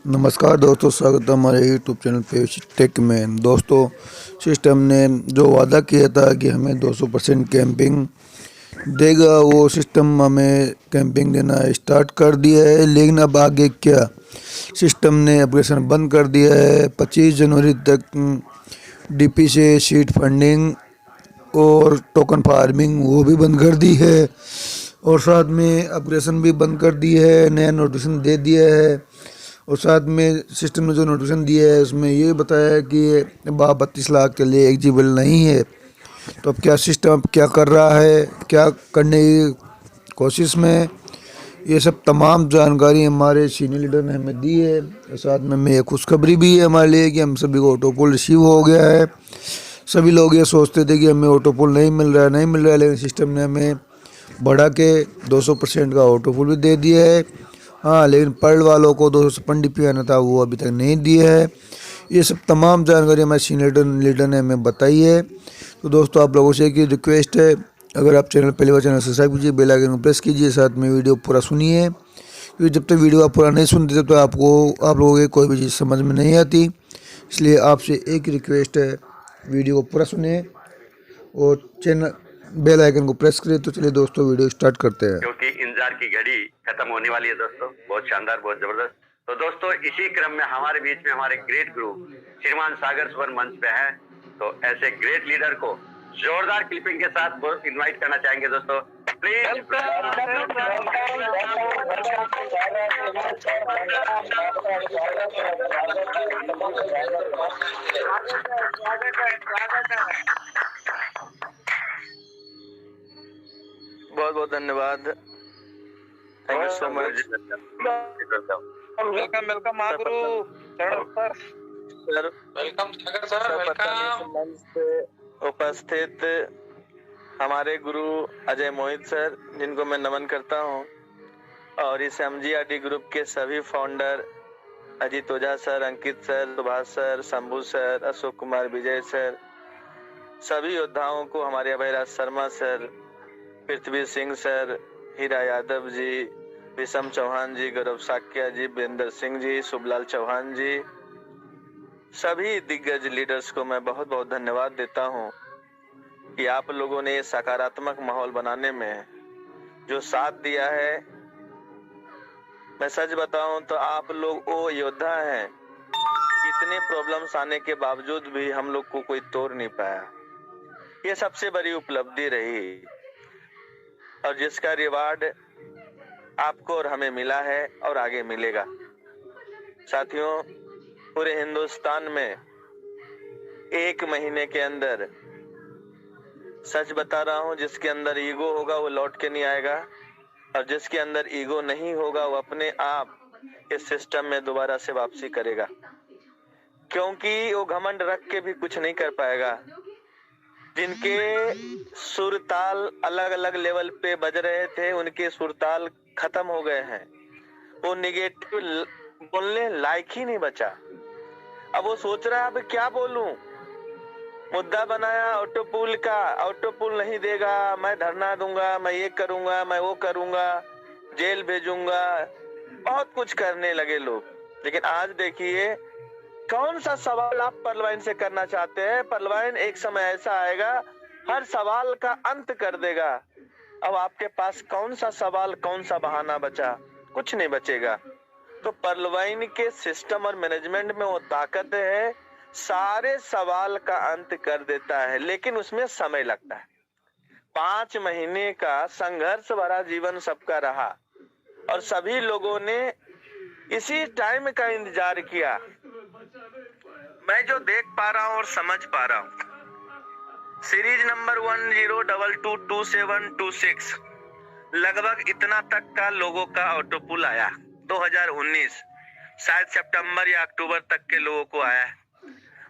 नमस्कार दोस्तों, स्वागत है हमारे यूट्यूब चैनल पे टेक मैन। दोस्तों, सिस्टम ने जो वादा किया था कि हमें 200% कैंपिंग देगा, वो सिस्टम हमें कैंपिंग देना स्टार्ट कर दिया है। लेकिन अब आगे क्या? सिस्टम ने ऑपरेशन बंद कर दिया है। 25 जनवरी तक डीपी से सीड फंडिंग और टोकन फार्मिंग वो भी बंद कर दी है, और साथ में ऑपरेशन भी बंद कर दी है। नया नोटिफिकेशन दे दिया है, और साथ में सिस्टम ने जो नोटिफिकेशन दिया है उसमें ये बताया है कि 32 लाख के लिए एलिजिबल नहीं है। तो अब क्या सिस्टम अब क्या कर रहा है, क्या करने की कोशिश में है, ये सब तमाम जानकारी हमारे सीनियर लीडर ने हमें दी है। और साथ में हमें एक खुशखबरी भी है हमारे लिए कि हम सभी को ऑटोपोल रिसीव हो गया है। सभी लोग ये सोचते थे कि हमें ऑटोपोल नहीं मिल रहा है, लेकिन सिस्टम ने हमें बढ़ा के 200% का ऑटोपोल भी दे दिया है। हाँ, लेकिन पर्ल वालों को 256 डीपी आना था, वो अभी तक नहीं दिया है। ये सब तमाम जानकारी हमारे सीनियर लीडर ने हमें बताई है। तो दोस्तों, आप लोगों से एक रिक्वेस्ट है, अगर आप चैनल पहली बार चैनल सब्सक्राइब कीजिए, बेल आइकन को प्रेस कीजिए, साथ में वीडियो पूरा सुनिए, क्योंकि जब तक वीडियो आप पूरा नहीं सुनते तो आप लोगों को कोई भी चीज़ समझ में नहीं आती। इसलिए आपसे एक रिक्वेस्ट है, वीडियो को पूरा सुनिए और चैनल बेल आइकन को प्रेस करिए। तो चलिए दोस्तों, वीडियो स्टार्ट करते हैं। क्योंकि इंतजार की घड़ी खत्म होने वाली है दोस्तों। बहुत शानदार, बहुत जबरदस्त। तो दोस्तों, इसी क्रम में हमारे बीच में हमारे ग्रेट गुरु श्रीमान सागर सुवर मंच पे हैं। तो ऐसे ग्रेट लीडर को जोरदार क्लिपिंग के साथ इनवाइट करना चाहेंगे दोस्तों, प्लीज। बहुत बहुत धन्यवाद। Thank you so much. Welcome welcome Mahaguru sir. Welcome Sagar sir, welcome. मंच पे उपस्थित हमारे गुरु अजय मोहित सर, जिनको मैं नमन करता हूं, और इस एमजीआरटी ग्रुप के सभी founder Ajit Ojha sir, Ankit sir, Subhash sir, Shambhu sir, Ashok Kumar Vijay sir, सभी योद्धाओं को, हमारे अभयराज शर्मा सर, पृथ्वी सिंह सर, हीरा यादव जी, विषम चौहान जी, गौरव साक्या जी, वीरेंद्र सिंह जी, शुभलाल चौहान जी, सभी दिग्गज लीडर्स को मैं बहुत बहुत धन्यवाद देता हूं कि आप लोगों ने सकारात्मक माहौल बनाने में जो साथ दिया है। मैं सच बताऊं तो आप लोग वो योद्धा हैं, इतने प्रॉब्लम्स आने के बावजूद भी हम लोग को कोई तोड़ नहीं पाया। ये सबसे बड़ी उपलब्धि रही, और जिसका रिवार्ड आपको और हमें मिला है और आगे मिलेगा। साथियों, पूरे हिंदुस्तान में 1 महीने के अंदर, सच बता रहा हूं, जिसके अंदर ईगो होगा वो लौट के नहीं आएगा, और जिसके अंदर ईगो नहीं होगा वो अपने आप इस सिस्टम में दोबारा से वापसी करेगा, क्योंकि वो घमंड रख के भी कुछ नहीं कर पाएगा। जिनके सुर ताल अलग अलग लेवल पे बज रहे थे, उनके सुर ताल खत्म हो गए हैं। वो निगेटिव बोलने लायक ही नहीं बचा। अब वो सोच रहा है अब क्या बोलूं। मुद्दा बनाया ऑटोपूल का, ऑटोपूल नहीं देगा, मैं धरना दूंगा, मैं ये करूंगा, मैं वो करूंगा, जेल भेजूंगा, बहुत कुछ करने लगे लोग। लेकिन आज देखिए, कौन सा सवाल आप परलवाइन से करना चाहते हैं? परलवाइन एक समय ऐसा आएगा, हर सवाल का अंत कर देगा। अब आपके पास कौन सा सवाल, कौन सा बहाना बचा? कुछ नहीं बचेगा। तो परलवाइन के सिस्टम और मैनेजमेंट में वो ताकत है, सारे सवाल का अंत कर देता है, लेकिन उसमें समय लगता है। 5 महीने का संघर्ष भरा जीवन सबका रहा, और सभी लोगों ने इसी टाइम का इंतजार किया। मैं जो देख पा रहा हूं और समझ पा रहा हूं, सीरीज नंबर 10222726 लगभग इतना तक का लोगों का ऑटोपुल आया। 2019 शायद सितंबर या अक्टूबर तक के लोगों को आया।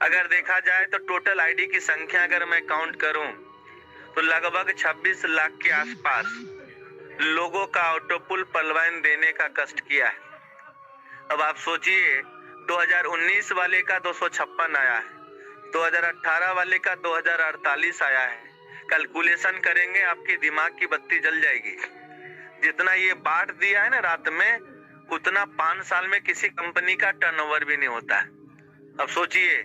अगर देखा जाए तो टोटल आईडी की संख्या अगर मैं काउंट करूं तो लगभग 26 लाख के आसपास लोगों का ऑटोपुल परलवाइन देने का कष्ट किया है। अब आप सोचिए, 2019 वाले का 256 आया है, 2018 वाले का 2048 आया है। कैलकुलेशन करेंगे, आपके दिमाग की बत्ती जल जाएगी। जितना ये बांट दिया है ना रात में, उतना 5 साल में किसी कंपनी का टर्नओवर भी नहीं होता है। अब सोचिए,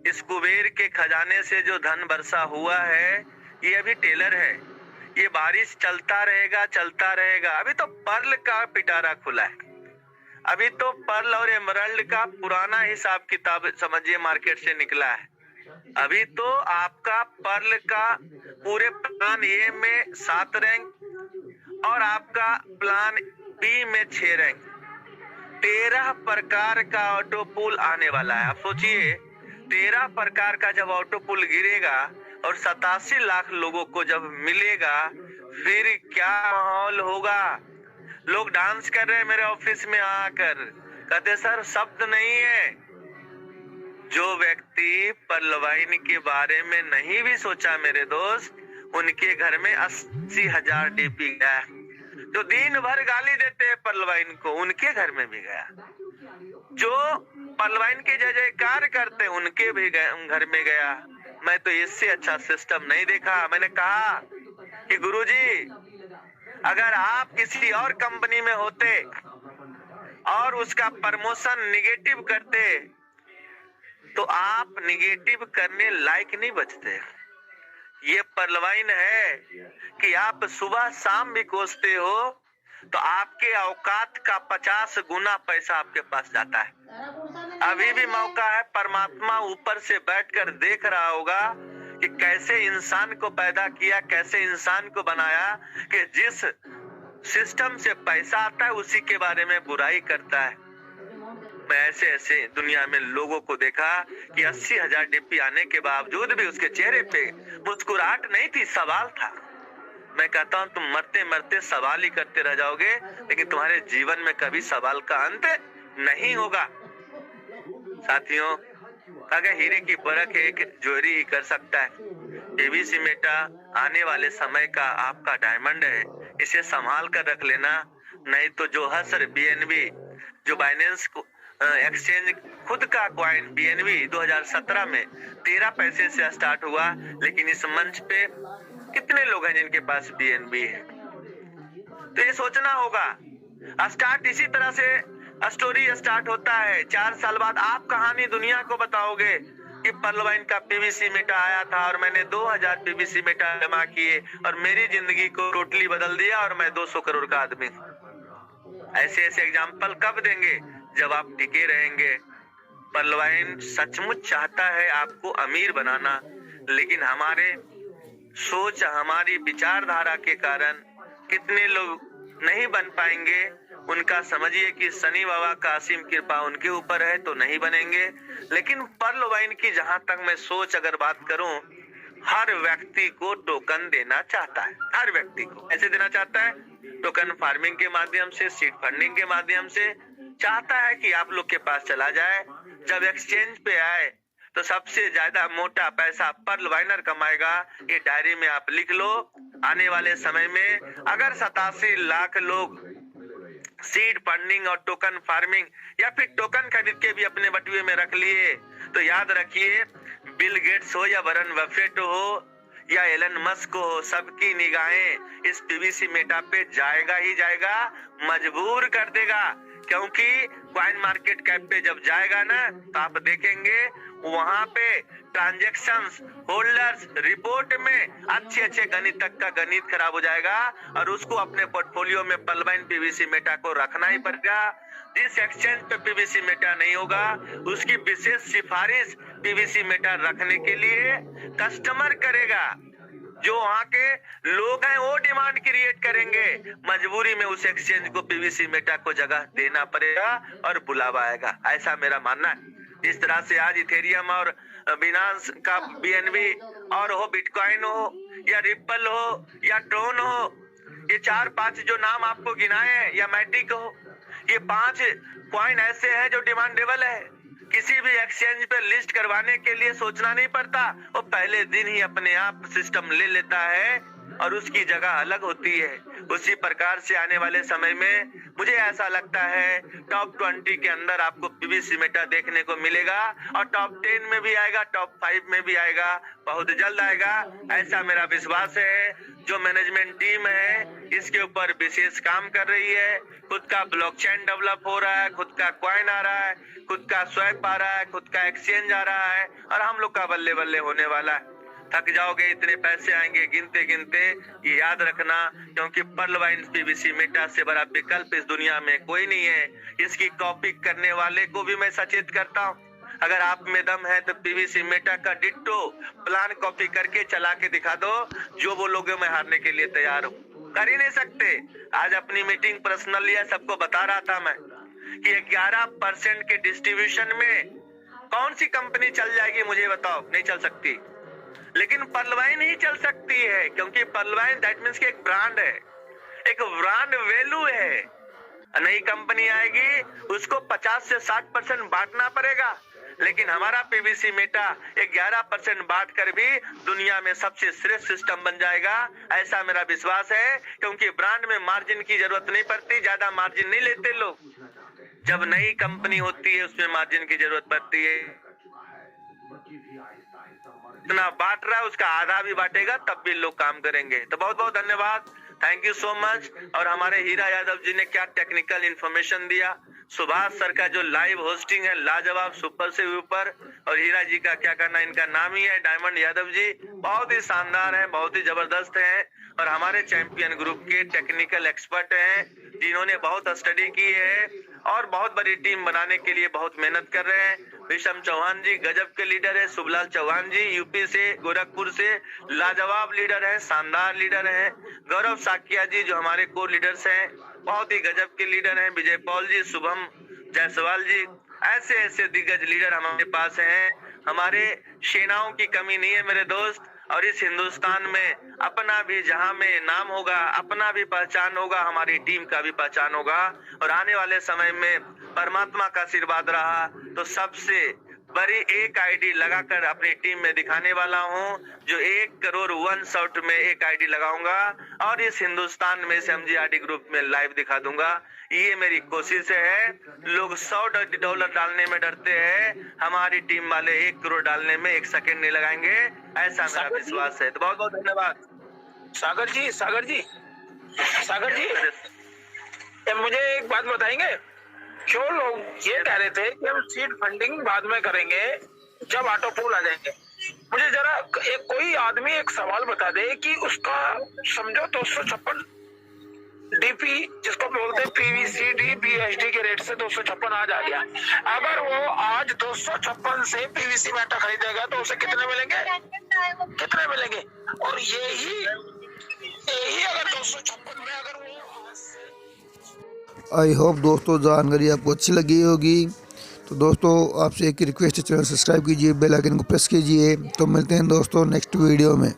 इस कुबेर के खजाने से जो धन बरसा हुआ है ये अभी टेलर है, ये बारिश चलता रहेगा चलता रहेगा। अभी तो पर्ल का पिटारा खुला है, अभी तो पर्ल और एमराल्ड का पुराना हिसाब किताब समझिए मार्केट से निकला है। अभी तो आपका पर्ल का पूरे प्लान ए में 7 रैंक और आपका प्लान बी में 6 रैंक, 13 प्रकार का ऑटो पुल आने वाला है। आप सोचिए, 13 प्रकार का जब ऑटो पुल गिरेगा और 87 लाख लोगों को जब मिलेगा, फिर क्या माहौल होगा। लोग डांस कर रहे हैं मेरे ऑफिस में आकर, कहते सर शब्द नहीं है। जो व्यक्ति पर्लवाइन के बारे में नहीं भी सोचा मेरे दोस्त, उनके घर में 80,000 डीपी गया। जो दिन भर गाली देते हैं पर्लवाइन को, उनके घर में भी गया। जो पर्लवाइन के जय जयकार करते उनके भी घर में गया। मैं तो इससे अच्छा सिस्टम नहीं देखा। मैंने कहा कि गुरुजी, अगर आप किसी और कंपनी में होते और उसका प्रमोशन निगेटिव करते तो आप निगेटिव करने लायक नहीं बचते। ये पर्लवाइन है कि आप सुबह शाम भी कोसते हो तो आपके औकात का 50 गुना पैसा आपके पास जाता है। अभी भी मौका है, परमात्मा ऊपर से बैठकर देख रहा होगा कि कैसे इंसान को पैदा किया, कैसे इंसान को बनाया कि जिस सिस्टम से पैसा आता है उसी के बारे में बुराई करता है। मैं ऐसे ऐसे दुनिया में लोगों को देखा कि 80,000 डीपी आने के बावजूद भी उसके चेहरे पे मुस्कुराहट नहीं थी, सवाल था। मैं कहता हूं तुम मरते मरते सवाल ही करते रह जाओगे, लेकिन तुम्हारे जीवन में कभी सवाल का अंत नहीं होगा। साथियों, अगर हीरे की परख एक जोहरी ही कर सकता है। पीवीसी मेटा आने वाले समय का आपका डायमंड है, इसे संभाल कर रख लेना, नहीं तो जो हसर बीएनबी, जो बाइनेंस एक्सचेंज खुद का क्वाइन बीएनबी 2017 में 13 पैसे से स्टार्ट हुआ, लेकिन इस मंच पे कितने लोग हैं जिनके पास बीएनबी है। तो ये सोचना होगा। स्टार्ट इसी तरह से स्टोरी स्टार्ट होता है। 4 साल बाद आप कहानी दुनिया को बताओगे कि पर्लवाइन का पीवीसी मेटा आया था और मैंने 2000 पीवीसी मेटा जमा किए और मेरी जिंदगी को टोटली बदल दिया और मैं 200 करोड़ का आदमी। ऐसे ऐसे एग्जाम्पल कब देंगे? जब आप टिके रहेंगे। पर्लवाइन सचमुच चाहता है आपको अमीर बनाना, लेकिन हमारे सोच, हमारी विचारधारा के कारण कितने लोग नहीं बन पाएंगे। उनका समझिए कि शनि बाबा का असीम कृपा उनके ऊपर है तो नहीं बनेंगे। लेकिन पर्लवाइन की जहां तक मैं सोच अगर बात करूं, हर व्यक्ति को टोकन देना चाहता है। हर व्यक्ति को ऐसे देना चाहता है, टोकन फार्मिंग के माध्यम से, सीड फंडिंग के माध्यम से। चाहता है कि आप लोग के पास चला जाए, जब एक्सचेंज पे आए तो सबसे ज्यादा मोटा पैसा पर्लवाइनर कमाएगा। ये डायरी में आप लिख लो। आने वाले समय में अगर 87 लाख लोग सीड फंडिंग और टोकन फार्मिंग या फिर टोकन खरीद के भी अपने बटुए में रख लिए, तो याद रखिए, बिल गेट्स हो या वॉरेन बफेट हो या एलन मस्क हो, सबकी निगाहें इस पीवीसी मेटा पे जाएगा ही जाएगा, मजबूर कर देगा। क्योंकि कॉइन मार्केट कैप पे जब जाएगा ना, तो आप देखेंगे वहां पे ट्रांजैक्शंस, होल्डर्स, रिपोर्ट में अच्छे गणितज्ञ का गणित खराब हो जाएगा और उसको अपने पोर्टफोलियो में पर्लवाइन पीवीसी मेटा को रखना ही पड़ेगा। जिस एक्सचेंज पे पीवीसी मेटा नहीं होगा, उसकी विशेष सिफारिश पीवीसी मेटा रखने के लिए कस्टमर करेगा। जो वहाँ के लोग हैं वो डिमांड क्रिएट करेंगे। मजबूरी में उस एक्सचेंज को पीवीसी मेटा को जगह देना पड़ेगा और बुलावा आएगा, ऐसा मेरा मानना है। इस तरह से आज इथेरियम और बिनांस का बीएनबी और हो, बिटकॉइन हो या रिपल हो या ट्रोन हो, ये 4-5 जो नाम आपको गिनाए हैं, या मैटिक हो, ये 5 कॉइन ऐसे हैं जो डिमांडेबल है। किसी भी एक्सचेंज पे लिस्ट करवाने के लिए सोचना नहीं पड़ता, वो पहले दिन ही अपने आप सिस्टम ले लेता है और उसकी जगह अलग होती है। उसी प्रकार से आने वाले समय में मुझे ऐसा लगता है टॉप 20 के अंदर आपको पीवीसी मेटा देखने को मिलेगा और टॉप 10 में भी आएगा, टॉप 5 में भी आएगा, बहुत जल्द आएगा, ऐसा मेरा विश्वास है। जो मैनेजमेंट टीम है इसके ऊपर विशेष काम कर रही है। खुद का ब्लॉकचेन डेवलप हो रहा है, खुद का कॉइन आ रहा है, खुद का स्वैप आ रहा है, खुद का एक्सचेंज आ रहा है और हम लोग का बल्ले बल्ले होने वाला है। थक जाओगे, इतने पैसे आएंगे गिनते गिनते, ये याद रखना, क्योंकि पर्ल वाइन पीवीसी मेटा से बड़ा विकल्प इस दुनिया में कोई नहीं है। इसकी कॉपी करने वाले को भी मैं सचेत करता हूँ, अगर आप में दम है तो पीवीसी मेटा का डिट्टो प्लान कॉपी करके चला के दिखा दो, जो वो लोग मैं हारने के लिए तैयार हूँ। कर ही नहीं सकते। आज अपनी मीटिंग पर्सनल लिया, सबको बता रहा था मैं कि 11% के डिस्ट्रीब्यूशन में कौन सी कंपनी चल जाएगी मुझे बताओ। नहीं चल सकती, लेकिन पर्ल वाइन ही चल सकती है, क्योंकि पर्ल वाइन दैट मींस कि एक ब्रांड है, एक ब्रांड वैल्यू है। नई कंपनी आएगी उसको 50 से 60% बांटना पड़ेगा, लेकिन हमारा पीवीसी मेटा 11% बांट कर भी दुनिया में सबसे श्रेष्ठ सिस्टम बन जाएगा, ऐसा मेरा विश्वास है। क्योंकि ब्रांड में मार्जिन की जरूरत नहीं पड़ती, ज्यादा मार्जिन नहीं लेते लोग। जब नई कंपनी होती है उसमें मार्जिन की जरूरत पड़ती है। इतना बांट रहा है उसका आधा भी बांटेगा तब भी लोग काम करेंगे। तो बहुत बहुत धन्यवाद, थैंक यू सो मच। और हमारे हीरा यादव जी ने क्या टेक्निकल इंफॉर्मेशन दिया, सुभाष सर का जो लाइव होस्टिंग है लाजवाब, सुपर से ऊपर। और हीरा जी का क्या करना, इनका नाम ही है डायमंड यादव जी, बहुत ही शानदार है, बहुत ही जबरदस्त है। और हमारे चैंपियन ग्रुप के टेक्निकल एक्सपर्ट हैं जिन्होंने बहुत स्टडी की है और बहुत बड़ी टीम बनाने के लिए बहुत मेहनत कर रहे हैं। विषम चौहान जी गजब के लीडर है, शुभलाल चौहान जी यूपी से, गोरखपुर से लाजवाब लीडर है, शानदार लीडर है। गौरव साकिया जी जो हमारे कोर लीडर्स हैं, बहुत ही गजब के लीडर हैं। विजय पॉल जी, शुभम जायसवाल जी, ऐसे ऐसे दिग्गज लीडर हमारे पास हैं। हमारे सेनाओं की कमी नहीं है मेरे दोस्त। और इस हिंदुस्तान में अपना भी जहां में नाम होगा, अपना भी पहचान होगा, हमारी टीम का भी पहचान होगा। और आने वाले समय में परमात्मा का आशीर्वाद रहा तो सबसे बड़ी एक आईडी लगाकर अपनी टीम में दिखाने वाला हूं, जो 1 करोड़ 1 शॉट में एक आईडी लगाऊंगा और इस हिंदुस्तान में से MGRD ग्रुप में लाइव दिखा दूंगा। ये मेरी कोशिश है। लोग $100 डालने में डरते हैं, हमारी टीम वाले 1 करोड़ डालने में 1 सेकंड नहीं लगाएंगे, ऐसा मेरा विश्वास है। तो बहुत बहुत धन्यवाद। सागर जी मुझे एक बात बताएंगे, क्यों लोग ये कह रहे थे कि हम सीड फंडिंग बाद में करेंगे जब ऑटो पूल आ जाएंगे। मुझे जरा एक कोई आदमी एक सवाल बता दे कि उसका समझो 256 डीपी जिसको बोलते हैं पीवीसीडी बीएसडी के रेट से 256 आज आ गया। अगर वो आज 256 से पीवीसी मेटा खरीदेगा तो उसे कितने मिलेंगे? और यही अगर 256 में अगर वो आई होप दोस्तों जानकारी आपको अच्छी लगी होगी। तो दोस्तों आपसे एक रिक्वेस्ट है, चैनल सब्सक्राइब कीजिए, बेल आइकन को प्रेस कीजिए। तो मिलते हैं दोस्तों नेक्स्ट वीडियो में।